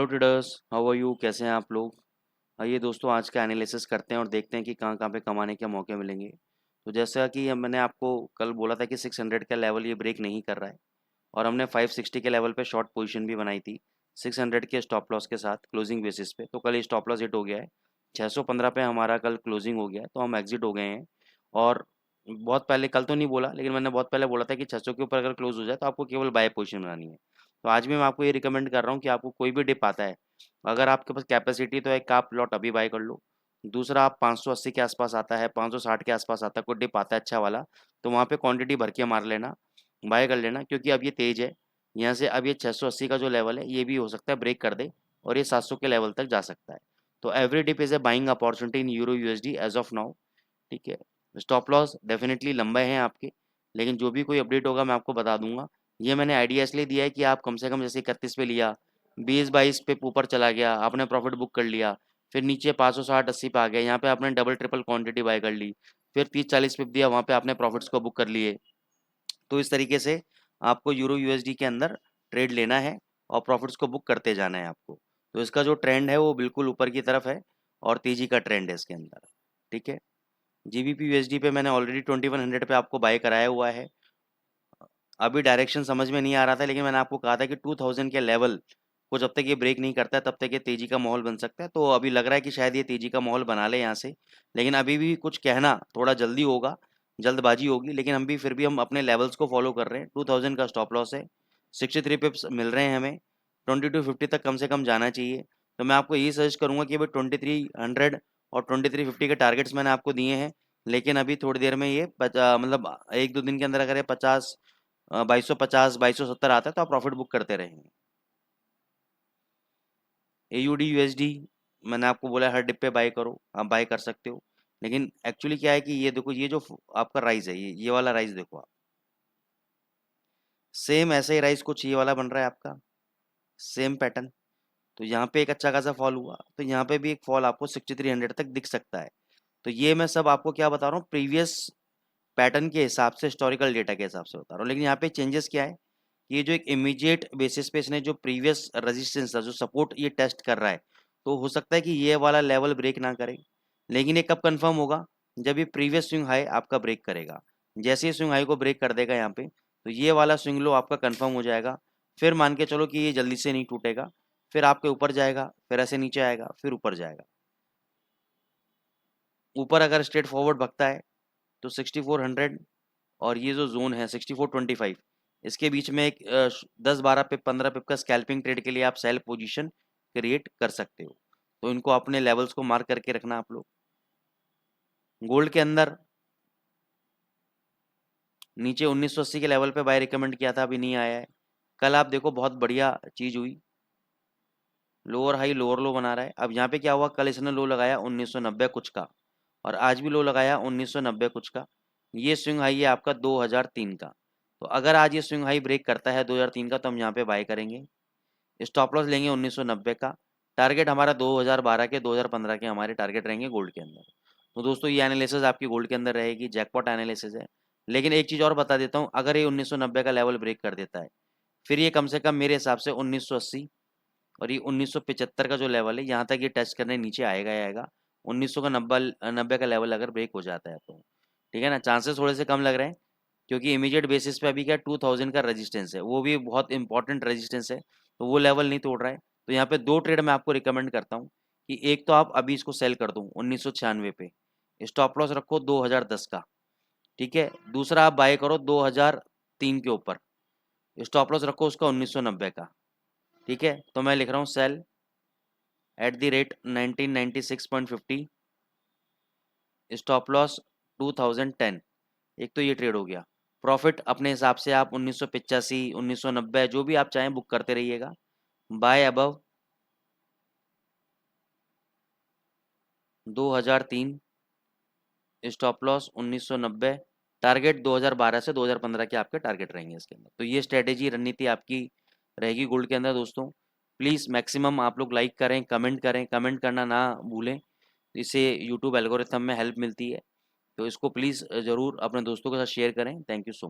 Hello traders, how are you? कैसे हैं आप लोग? आइए दोस्तों, आज का एनालिसिस करते हैं और देखते हैं कि कहाँ कहाँ पे कमाने के मौके मिलेंगे। तो जैसा कि मैंने आपको कल बोला था कि 600 का लेवल ये ब्रेक नहीं कर रहा है और हमने 560 के लेवल पे शॉर्ट पोजीशन भी बनाई थी 600 के स्टॉप लॉस के साथ क्लोजिंग बेसिस पे। तो कल ये स्टॉप लॉस हिट हो गया है, 615 पे हमारा कल क्लोजिंग हो गया है, तो हम एग्जिट हो गए हैं। और बहुत पहले, कल तो नहीं बोला लेकिन मैंने बहुत पहले बोला था कि 600 के ऊपर अगर क्लोज हो जाए तो आपको केवल बाय पोजीशन बनानी है। तो आज भी मैं आपको ये रिकमेंड कर रहा हूँ कि आपको कोई भी डिप आता है, अगर आपके पास कैपेसिटी तो एक आप लॉट अभी बाय कर लो। दूसरा, आप 580 के आसपास आता है, 560 के आसपास आता है, कोई डिप आता है अच्छा वाला, तो वहाँ पे क्वांटिटी भर के मार लेना, बाय कर लेना, क्योंकि अब ये तेज है। यहाँ से अब ये 680 का जो लेवल है ये भी हो सकता है ब्रेक कर दे और ये 700 के लेवल तक जा सकता है। तो every dip is a buying opportunity in euro USD as of now. ठीक है, स्टॉप लॉस डेफिनेटली लंबे हैं आपके, लेकिन जो भी कोई अपडेट होगा मैं आपको बता दूंगा। ये मैंने आइडिया इसलिए दिया है कि आप कम से कम जैसे 31 पे लिया, 20-22 पे ऊपर चला गया, आपने प्रॉफिट बुक कर लिया, फिर नीचे 560-80 पे आ गया, यहाँ पे आपने डबल ट्रिपल क्वांटिटी बाय कर ली, फिर 30-40 पे दिया, वहाँ पे आपने प्रॉफिट्स को बुक कर लिए। तो इस तरीके से आपको यूरो यूएसडी के अंदर ट्रेड लेना है और प्रॉफिट्स को बुक करते जाना है आपको। तो इसका जो ट्रेंड है वो बिल्कुल ऊपर की तरफ है और तेजी का ट्रेंड है इसके अंदर। ठीक है, जीबीपी यूएसडी पे मैंने ऑलरेडी 2100 पे आपको बाय कराया हुआ है। अभी डायरेक्शन समझ में नहीं आ रहा था, लेकिन मैंने आपको कहा था कि 2000 के लेवल को जब तक ये ब्रेक नहीं करता है तब तक ये तेजी का माहौल बन सकता है। तो अभी लग रहा है कि शायद ये तेजी का माहौल बना ले यहाँ से, लेकिन अभी भी कुछ कहना थोड़ा जल्दी होगा, जल्दबाजी होगी। लेकिन हम अपने लेवल्स को फॉलो कर रहे हैं। 2000 का स्टॉप लॉस है, 63 पिप्स मिल रहे हैं हमें, 2250 तक कम से कम जाना चाहिए। तो मैं आपको यही सजेस्ट करूंगा कि भाई 2300 और 2350 के टारगेट्स मैंने आपको दिए हैं, लेकिन अभी थोड़ी देर में ये मतलब 1-2 दिन के अंदर अगर ये 2250 2270 आता है तो आप प्रॉफिट बुक करते रहेंगे। एयूडी यूएसडी मैंने आपको बोला हर डिप पे बाय करो, आप बाय कर सकते हो। लेकिन एक्चुअली क्या है कि ये देखो, ये जो आपका राइज है, ये वाला राइज देखो आप, सेम ऐसा ही राइज कुछ ये वाला बन रहा है आपका, सेम पैटर्न। तो यहाँ पे एक अच्छा खासा फॉल हुआ, तो यहाँ पे भी एक फॉल आपको 6300 तक दिख सकता है। तो ये मैं सब आपको क्या बता रहा हूँ, प्रीवियस पैटर्न के हिसाब से, हिस्टोरिकल डेटा के हिसाब से बता रहा हूँ। लेकिन यहाँ पे चेंजेस क्या है, ये जो एक इमीडिएट बेसिस पे इसने जो प्रीवियस रेजिस्टेंस था, जो सपोर्ट ये टेस्ट कर रहा है, तो हो सकता है कि ये वाला लेवल ब्रेक ना करे। लेकिन ये कब कंफर्म होगा, जब ये प्रीवियस स्विंग हाई आपका ब्रेक करेगा। जैसे ही स्विंग हाई को ब्रेक कर देगा यहाँ पे, तो ये वाला स्विंग लो आपका कंफर्म हो जाएगा। फिर मान के चलो कि ये जल्दी से नहीं टूटेगा, फिर आपके ऊपर जाएगा, फिर ऐसे नीचे आएगा, फिर ऊपर जाएगा। ऊपर अगर स्ट्रेट फॉरवर्ड भगता है तो 6400 और ये जो जोन है 6425, इसके बीच में एक 10-12 पिप 15 पिप का स्कैल्पिंग ट्रेड के लिए आप सेल पोजीशन क्रिएट कर सकते हो। तो इनको अपने लेवल्स को मार्क करके रखना आप लोग। गोल्ड के अंदर नीचे 1980 के लेवल पे बाय रिकमेंड किया था, अभी नहीं आया है। कल आप देखो बहुत बढ़िया चीज हुई, लोअर हाई लोअर लो बना रहा है। अब यहाँ पे क्या हुआ, कल इसने लो लगाया 1990 कुछ का और आज भी लो लगाया 1990 कुछ का। ये स्विंग हाई है आपका 2003 का। तो अगर आज ये स्विंग हाई ब्रेक करता है 2003 का, तो हम यहाँ पे बाय करेंगे। स्टॉप लॉस लेंगे 1990 का। टारगेट हमारा 2012 के 2015 के हमारे टारगेट रहेंगे गोल्ड के अंदर। तो दोस्तों ये एनालिसिस आपकी गोल्ड के अंदर रहेगी, जैकपॉट एनालिसिस है। लेकिन एक चीज़ और बता देता हूँ, अगर ये 1990 का लेवल ब्रेक कर देता है, फिर ये कम से कम मेरे हिसाब से 1980 और ये 1975 का जो लेवल है, यहाँ तक ये टच करने नीचे आएगा ही आएगा। 1900 का 90 का लेवल अगर ब्रेक हो जाता है तो, ठीक है ना, चांसेस थोड़े से कम लग रहे हैं, क्योंकि इमीडिएट बेसिस पे अभी क्या 2000 का रेजिस्टेंस है, वो भी बहुत इंपॉर्टेंट रेजिस्टेंस है, तो वो लेवल नहीं तोड़ रहा है। तो यहाँ पे दो ट्रेड मैं आपको रिकमेंड करता हूँ कि एक तो आप अभी इसको सेल कर दो 1996 पे, स्टॉप लॉस रखो 2010 का। ठीक है, दूसरा आप बाय करो 2003 के ऊपर, स्टॉप लॉस रखो उसका 1990 का। ठीक है, तो मैं लिख रहा हूँ sell at the rate 1996.50, stop loss 2010। एक तो ये ट्रेड हो गया। प्रॉफिट अपने हिसाब से आप 1985 1990 जो भी आप चाहें बुक करते रहिएगा। Buy above 2003, stop loss 1990, target 2012 से 2015 के आपके टारगेट रहेंगे इसके अंदर। तो ये स्ट्रेटेजी रणनीति आपकी रहेगी गोल्ड के अंदर दोस्तों। प्लीज़ मैक्सिमम आप लोग लाइक करें, कमेंट करना ना भूलें, इससे यूट्यूब एल्गोरिथम में हेल्प मिलती है। तो इसको प्लीज़ ज़रूर अपने दोस्तों के साथ शेयर करें। Thank you so much.